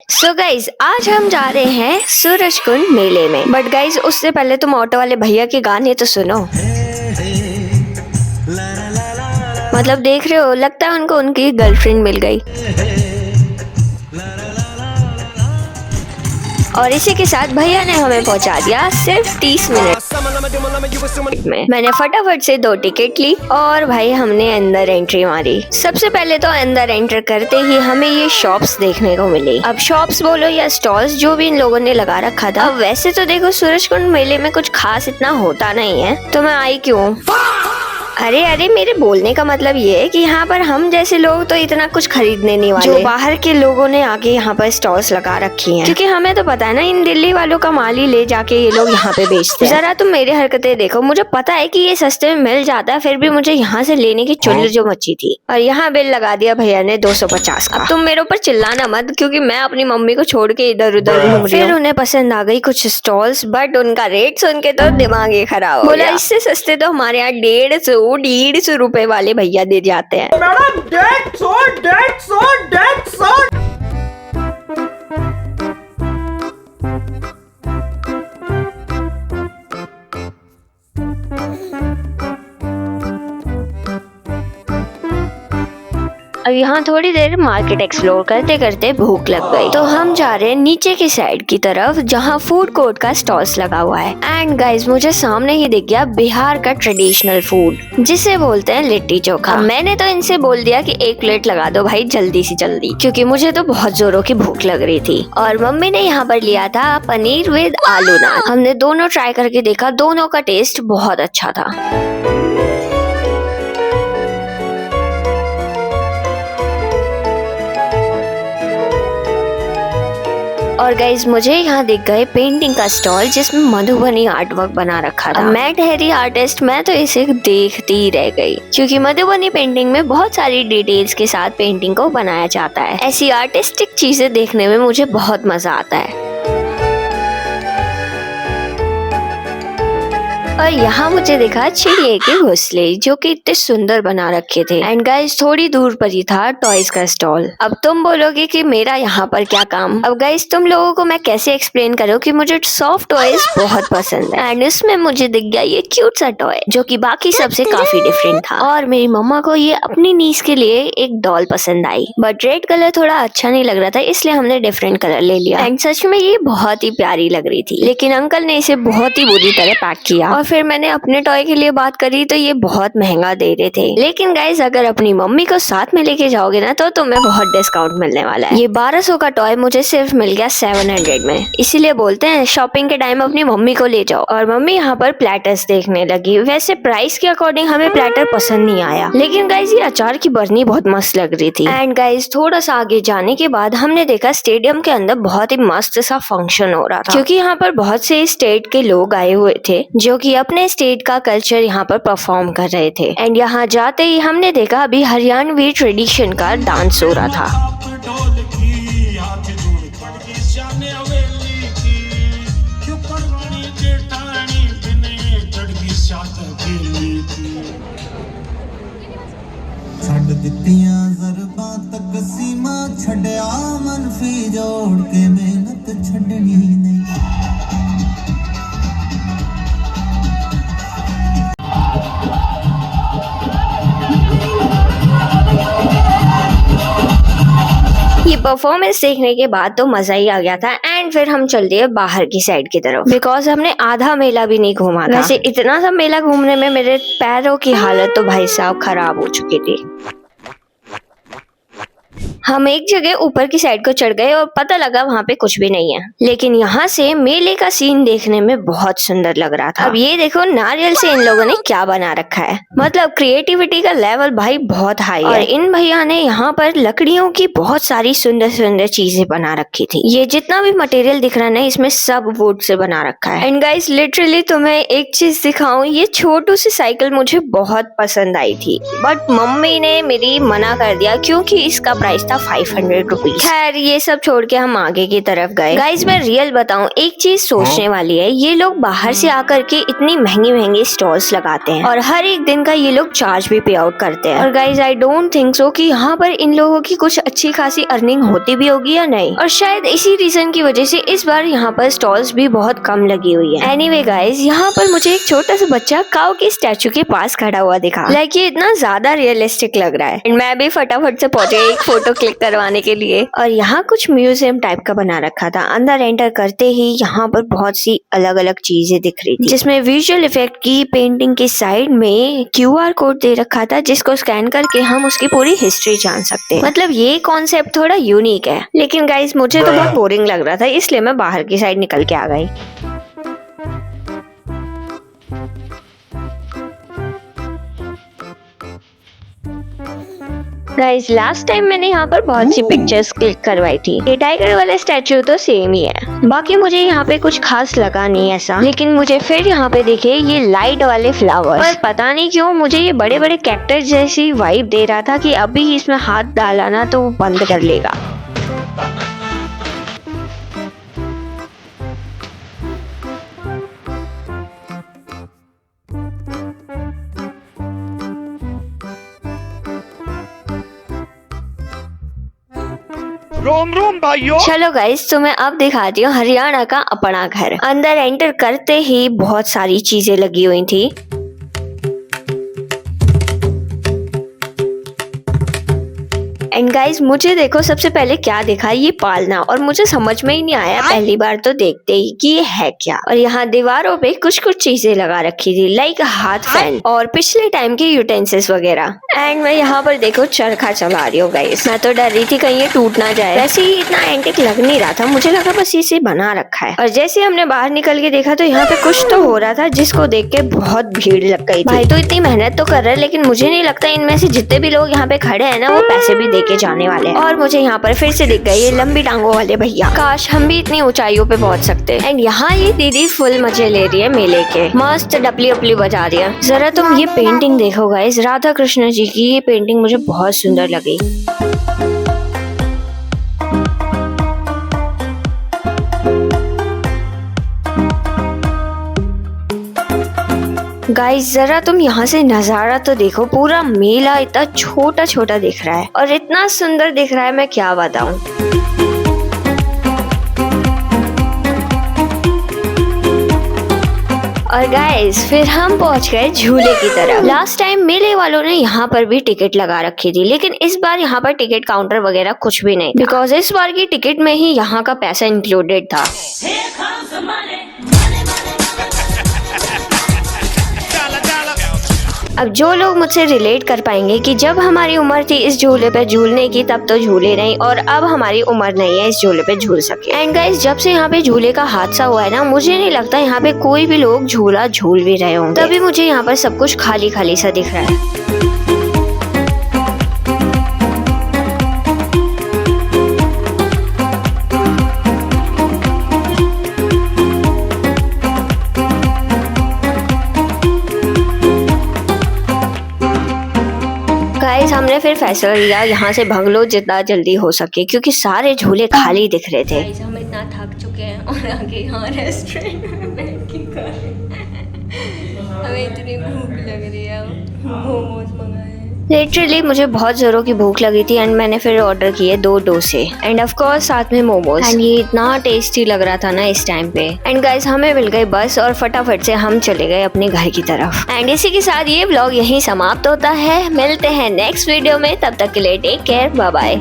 So guys आज हम जा रहे हैं सूरजकुंड मेले में। बट गाइज उससे पहले तुम ऑटो वाले भैया के गाने तो सुनो। मतलब देख रहे हो, लगता है उनको उनकी गर्लफ्रेंड मिल गई। और इसी के साथ भैया ने हमें पहुंचा दिया सिर्फ 30 मिनट में। मैंने फटाफट से 2 टिकट ली और भाई हमने अंदर एंट्री मारी। सबसे पहले तो अंदर एंटर करते ही हमें ये शॉप्स देखने को मिली। अब शॉप्स बोलो या स्टॉल्स, जो भी इन लोगों ने लगा रखा था। अब वैसे तो देखो सूरजकुंड मेले में कुछ खास इतना होता नहीं है, तो मैं आई क्यों। अरे मेरे बोलने का मतलब ये है कि यहाँ पर हम जैसे लोग तो इतना कुछ खरीदने नहीं वाले। जो बाहर के लोगों ने आके यहाँ पर स्टॉल्स लगा रखी हैं, क्योंकि हमें तो पता है ना, इन दिल्ली वालों का माल ही ले जाके ये लोग यहाँ पे बेचते हैं। जरा तुम मेरी हरकतें देखो, मुझे पता है कि ये सस्ते में मिल जाता है, फिर भी मुझे यहाँ से लेने की चुल जो मची थी। और यहाँ बिल लगा दिया भैया ने 250 का। अब तुम मेरे ऊपर चिल्लाना मत, क्योंकि मैं अपनी मम्मी को छोड़ के इधर उधर घूम रही हूँ। फिर उन्हें पसंद आ गई कुछ स्टॉल्स, बट उनका रेट सुन के तो दिमाग ही खराब हो गया। इससे सस्ते तो हमारे यहाँ 150 रुपए वाले भैया दे जाते हैं। मैडम 150। अब यहाँ थोड़ी देर मार्केट एक्सप्लोर करते करते भूख लग गई, तो हम जा रहे हैं नीचे की साइड की तरफ, जहाँ फूड कोर्ट का स्टॉल्स लगा हुआ है। एंड गाइस मुझे सामने ही दिख गया बिहार का ट्रेडिशनल फूड, जिसे बोलते हैं लिट्टी चोखा। मैंने तो इनसे बोल दिया कि 1 प्लेट लगा दो भाई, जल्दी से जल्दी, क्योंकि मुझे तो बहुत जोरों की भूख लग रही थी। और मम्मी ने यहाँ पर लिया था पनीर विद आलू नान। हमने दोनों ट्राई करके देखा, दोनों का टेस्ट बहुत अच्छा था। और गाइज मुझे यहाँ दिख गए पेंटिंग का स्टॉल, जिसमें मधुबनी आर्ट वर्क बना रखा था। मैं ठहरी आर्टिस्ट, मैं तो इसे देखती ही रह गई, क्योंकि मधुबनी पेंटिंग में बहुत सारी डिटेल्स के साथ पेंटिंग को बनाया जाता है। ऐसी आर्टिस्टिक चीजें देखने में मुझे बहुत मजा आता है। और यहाँ मुझे दिखा चिड़िया के घोंसले, जो कि इतने सुंदर बना रखे थे। एंड गाइज थोड़ी दूर पर ही था टॉयज का स्टॉल। अब तुम बोलोगे कि मेरा यहाँ पर क्या काम। अब गाइज तुम लोगों को मैं कैसे एक्सप्लेन करूँ कि मुझे सॉफ्ट टॉयज बहुत पसंद है। एंड उसमें मुझे दिख गया ये क्यूट सा टॉय, जो कि बाकी सबसे काफी डिफरेंट था। और मेरी मम्मा को ये अपनी नीस के लिए एक डॉल पसंद आई, बट रेड कलर थोड़ा अच्छा नहीं लग रहा था, इसलिए हमने डिफरेंट कलर ले लिया। एंड सच में ये बहुत ही प्यारी लग रही थी, लेकिन अंकल ने इसे बहुत ही बुरी तरह पैक किया। और फिर मैंने अपने टॉय के लिए बात करी तो ये बहुत महंगा दे रहे थे। लेकिन गाइज अगर अपनी मम्मी को साथ में लेके जाओगे ना, तो तुम्हें बहुत डिस्काउंट मिलने वाला है। ये 1200 का टॉय मुझे सिर्फ मिल गया 700 में। इसीलिए बोलते हैं शॉपिंग के टाइम अपनी मम्मी को ले जाओ। और मम्मी यहाँ पर प्लेटर्स देखने लगी। वैसे प्राइस के अकॉर्डिंग हमें प्लेटर पसंद नहीं आया, लेकिन गाइज ये अचार की बरनी बहुत मस्त लग रही थी। एंड गाइज थोड़ा सा आगे जाने के बाद हमने देखा स्टेडियम के अंदर बहुत ही मस्त सा फंक्शन हो रहा था, क्योंकि यहाँ पर बहुत से स्टेट के लोग आए हुए थे, जो कि अपने स्टेट का कल्चर यहाँ पर परफॉर्म कर रहे थे। एंड यहाँ जाते ही हमने देखा अभी हरियाणवी ट्रेडिशन का डांस हो रहा था। छड़ दित्तियां ज़रबां तक सीमा छड़या मनफी जोड़ के मेहनत छड़नी नहीं। ये परफॉर्मेंस देखने के बाद तो मजा ही आ गया था। एंड फिर हम चल दिए बाहर की साइड की तरफ, बिकॉज हमने आधा मेला भी नहीं घूमा था। वैसे इतना सा मेला घूमने में मेरे पैरों की हालत तो भाई साहब खराब हो चुकी थी। हम एक जगह ऊपर की साइड को चढ़ गए और पता लगा वहाँ पे कुछ भी नहीं है, लेकिन यहाँ से मेले का सीन देखने में बहुत सुंदर लग रहा था। अब ये देखो नारियल से इन लोगों ने क्या बना रखा है, मतलब क्रिएटिविटी का लेवल भाई बहुत हाई है। और इन भैया ने यहाँ पर लकड़ियों की बहुत सारी सुंदर सुंदर चीजें बना रखी थी। ये जितना भी मटेरियल दिख रहा है, इसमें सब वुड से बना रखा है। एंड गाइस लिटरली तुम्हें एक चीज दिखाऊं, ये छोटू सी साइकिल मुझे बहुत पसंद आई थी, बट मम्मी ने मेरी मना कर दिया, क्योंकि इसका प्राइस था था 500 रुपीज। खैर ये सब छोड़ के हम आगे की तरफ गए। गाइज मैं रियल बताऊं, एक चीज सोचने वाली है, ये लोग बाहर से आकर के इतनी महंगी महंगी स्टॉल्स लगाते हैं और हर एक दिन का ये लोग चार्ज भी पे आउट करते हैं। और guys I don't think so कि यहाँ पर इन लोगों की कुछ अच्छी खासी अर्निंग होती भी होगी या नहीं, और शायद इसी रीजन की वजह से इस बार यहाँ पर स्टॉल्स भी बहुत कम लगी हुई है। एनीवे गाइज यहाँ पर मुझे एक छोटा सा बच्चा काऊ की स्टैचू के पास खड़ा हुआ दिखा। लाइक ये इतना ज्यादा रियलिस्टिक लग रहा है। मैं भी फटाफट से पहुंच गई एक फोटो क्लिक करवाने के लिए। और यहाँ कुछ म्यूजियम टाइप का बना रखा था। अंदर एंटर करते ही यहाँ पर बहुत सी अलग अलग चीजें दिख रही थी, जिसमें विजुअल इफेक्ट की पेंटिंग के साइड में QR कोड दे रखा था, जिसको स्कैन करके हम उसकी पूरी हिस्ट्री जान सकते हैं। मतलब ये कॉन्सेप्ट थोड़ा यूनिक है, लेकिन गाइस मुझे तो बहुत बोरिंग लग रहा था, इसलिए मैं बाहर की साइड निकल के आ गई। गाइस लास्ट टाइम मैंने यहाँ पर बहुत सी पिक्चर्स क्लिक करवाई थी। ये टाइगर वाला स्टैचू तो सेम ही है, बाकी मुझे यहाँ पे कुछ खास लगा नहीं ऐसा। लेकिन मुझे फिर यहाँ पे दिखे ये लाइट वाले फ्लावर्स, पर पता नहीं क्यों मुझे ये बड़े बड़े कैक्टस जैसी वाइब दे रहा था कि अभी इसमें हाथ डाला ना तो वो बंद कर लेगा। रोम रोम भाइयों। चलो गाइस तो मैं अब दिखाती हूँ हरियाणा का अपना घर। अंदर एंटर करते ही बहुत सारी चीजें लगी हुई थी। एंड गाइज मुझे देखो सबसे पहले क्या दिखा, ये पालना, और मुझे समझ में ही नहीं आया पहली बार तो देखते ही कि ये है क्या। और यहाँ दीवारों पे कुछ कुछ चीजें लगा रखी थी, लाइक हाथ फैन और पिछले टाइम के यूटेंसिल्स वगैरह। एंड मैं यहाँ पर देखो चरखा चला रही हूँ गाइस। मैं तो डर रही थी कहीं ये टूट ना जाए, वैसे ही इतना एंटिक लग नहीं रहा था, मुझे लगा बस इसे बना रखा है। और जैसे हमने बाहर निकल के देखा तो यहाँ पे कुछ तो हो रहा था, जिसको देख के बहुत भीड़ लग गई थी। भाई तो इतनी मेहनत तो कर रहे हैं, लेकिन मुझे नहीं लगता इनमें से जितने भी लोग यहाँ पे खड़े हैं ना वो पैसे भी दे के जाने वाले हैं। और मुझे यहाँ पर फिर से दिख गए ये लंबी टांगों वाले भैया। काश हम भी इतनी ऊंचाइयों पे पहुंच सकते। एंड यहाँ ये दीदी फुल मजे ले रही है मेले के, मस्त डपली अपली बजा रही है। जरा तुम ये पेंटिंग देखो गाइस, राधा कृष्ण जी की ये पेंटिंग मुझे बहुत सुंदर लगी। गाइस जरा तुम यहाँ से नजारा तो देखो, पूरा मेला इतना छोटा छोटा दिख रहा है और इतना सुंदर दिख रहा है, मैं क्या बताऊं। और गाइस फिर हम पहुंच गए झूले की तरफ। लास्ट टाइम मेले वालों ने यहाँ पर भी टिकट लगा रखी थी, लेकिन इस बार यहाँ पर टिकट काउंटर वगैरह कुछ भी नहीं, बिकॉज इस बार की टिकट में ही यहाँ का पैसा इंक्लूडेड था। अब जो लोग मुझसे रिलेट कर पाएंगे कि जब हमारी उम्र थी इस झूले पे झूलने की तब तो झूले नहीं, और अब हमारी उम्र नहीं है इस झूले पे झूल सके। एंड गाइस जब से यहाँ पे झूले का हादसा हुआ है ना, मुझे नहीं लगता यहाँ पे कोई भी लोग झूला झूल भी रहे होंगे, तभी मुझे यहाँ पर सब कुछ खाली खाली सा दिख रहा है। गाइस हमने फिर फैसला लिया यहाँ से भाग लो जितना जल्दी हो सके, क्योंकि सारे झूले खाली दिख रहे थे। गाइस हम इतना थक चुके हैं और आगे यहाँ रेस्टोरेंट में बैठ के खा रहे हैं। हमें इतनी भूख लग रही है, मोमोज मंगाए। लिटरली मुझे बहुत जोरों की भूख लगी थी एंड मैंने फिर ऑर्डर किए 2 डोसे एंड ऑफ कोर्स साथ में मोमोज। एंड ये इतना टेस्टी लग रहा था ना इस टाइम पे। एंड गाइस हमें मिल गई बस और फटाफट से हम चले गए अपने घर की तरफ। एंड इसी के साथ ये व्लॉग यहीं समाप्त होता है। मिलते हैं नेक्स्ट वीडियो में, तब तक के लिए टेक केयर, बाय बाय।